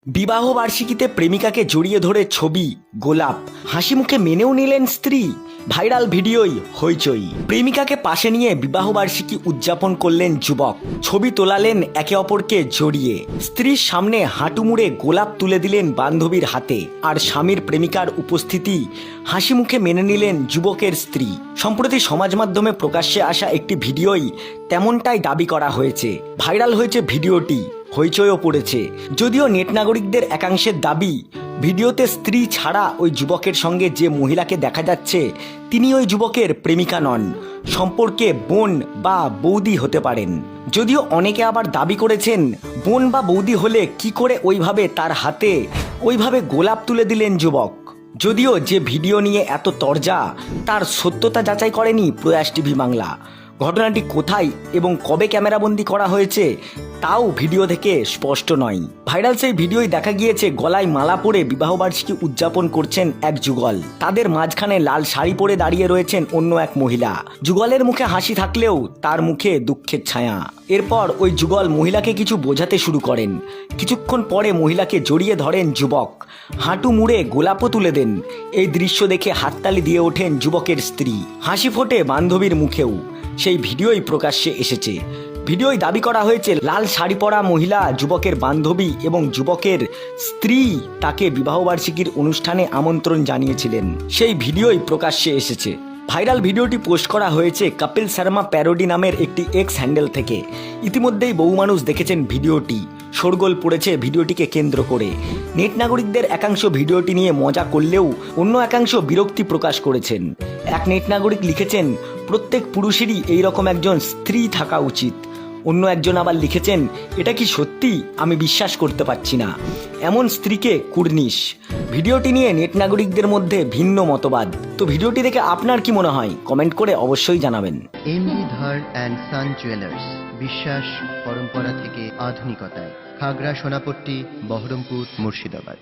বিবাহ বার্ষিকীতে প্রেমিকাকে জড়িয়ে ধরে ছবি গোলাপ, হাসি মুখে মেনেও নিলেন স্ত্রী। ভাইরাল ভিডিওই হইচই। প্রেমিকাকে পাশে নিয়ে বিবাহ বার্ষিকী উদযাপন করলেন যুবক। ছবি তোলালেন একে অপরকে জড়িয়ে। স্ত্রীর সামনে হাঁটু মুড়ে গোলাপ তুলে দিলেন বান্ধবীর হাতে। আর স্বামীর প্রেমিকার উপস্থিতি হাসি মুখে মেনে নিলেন যুবকের স্ত্রী। সম্প্রতি সমাজ মাধ্যমে প্রকাশ্যে আসা একটি ভিডিওই তেমনটাই দাবি করা হয়েছে। ভাইরাল হয়েছে ভিডিওটি, হইচইও পড়েছে। যদিও নেট নাগরিকদের একাংশের দাবি, ভিডিওতে স্ত্রী ছাড়া ওই যুবকের সঙ্গে যে মহিলাকে দেখা যাচ্ছে তিনি ওই যুবকের প্রেমিকা নন, সম্পর্কে বোন বা বৌদি হতে পারেন। যদিও অনেকে আবার দাবি করেছেন, বোন বা বৌদি হলে কি করে ওইভাবে তার হাতে ওইভাবে গোলাপ তুলে দিলেন যুবক। যদিও যে ভিডিও নিয়ে এত তরজা, তার সত্যতা যাচাই করেনি প্রয়াস টিভি বাংলা। ঘটনাটি কোথায় এবং কবে ক্যামেরাবন্দি করা হয়েছে তাও ভিডিও থেকে স্পষ্ট নয়। ভাইরাল সেই ভিডিওয় দেখা গিয়েছে গলায় মালা পরে বিবাহবার্ষিকী উদযাপন করছেন এক যুগল। তাদের মাঝখানে লাল শাড়ি পরে দাঁড়িয়ে রয়েছেন অন্য এক মহিলা। যুগলের মুখে হাসি থাকলেও তার মুখে দুঃখের ছায়া। এরপর ওই যুগল মহিলাকে কিছু বোঝাতে শুরু করেন। কিছুক্ষণ পরে মহিলাকে জড়িয়ে ধরেন যুবক, হাঁটু মুড়ে গোলাপও তুলে দেন। এই দৃশ্য দেখে হাততালি দিয়ে ওঠেন যুবকের স্ত্রী। হাসি ফোটে বান্ধবীর মুখেও। সেই ভিডিওই প্রকাশ্যে এসেছে। ভিডিওয় দাবি করা হয়েছে লাল শাড়ি পরা মহিলা যুবকের বান্ধবী এবং যুবকের স্ত্রী তাকে বিবাহবার্ষিকীর অনুষ্ঠানে আমন্ত্রণ জানিয়েছিলেন। সেই ভিডিওই প্রকাশ্যে এসেছে। ভাইরাল ভিডিওটি পোস্ট করা হয়েছে কপিল শর্মা প্যারোডি নামের একটি এক্স হ্যান্ডেল থেকে। ইতিমধ্যেই বহু মানুষ দেখেছেন ভিডিওটি। শোরগোল পড়েছে ভিডিওটিকে কেন্দ্র করে। নেট নাগরিকদের একাংশ ভিডিওটি নিয়ে মজা করলেও অন্য একাংশ বিরক্তি প্রকাশ করেছেন। এক নেট নাগরিক লিখেছেন, প্রত্যেক পুরুষেরই এইরকম একজন স্ত্রী থাকা উচিত। অন্য একজন আবার লিখেছেন, এটা কি সত্যি? আমি বিশ্বাস করতে পারছি না, এমন স্ত্রীকে কুর্নিশ। ভিডিওটি নিয়ে নেট নাগরিকদের মধ্যে ভিন্ন মতবাদ। তো ভিডিওটি দেখে আপনার কি মনে হয় কমেন্ট করে অবশ্যই জানাবেন। এমবি ধর অ্যান্ড সান জুয়েলার্স, বিশ্বাস পরম্পরা থেকে আধুনিকতায়, খাগড়া, সোনাপট্টি, বহরমপুর, মুর্শিদাবাদ।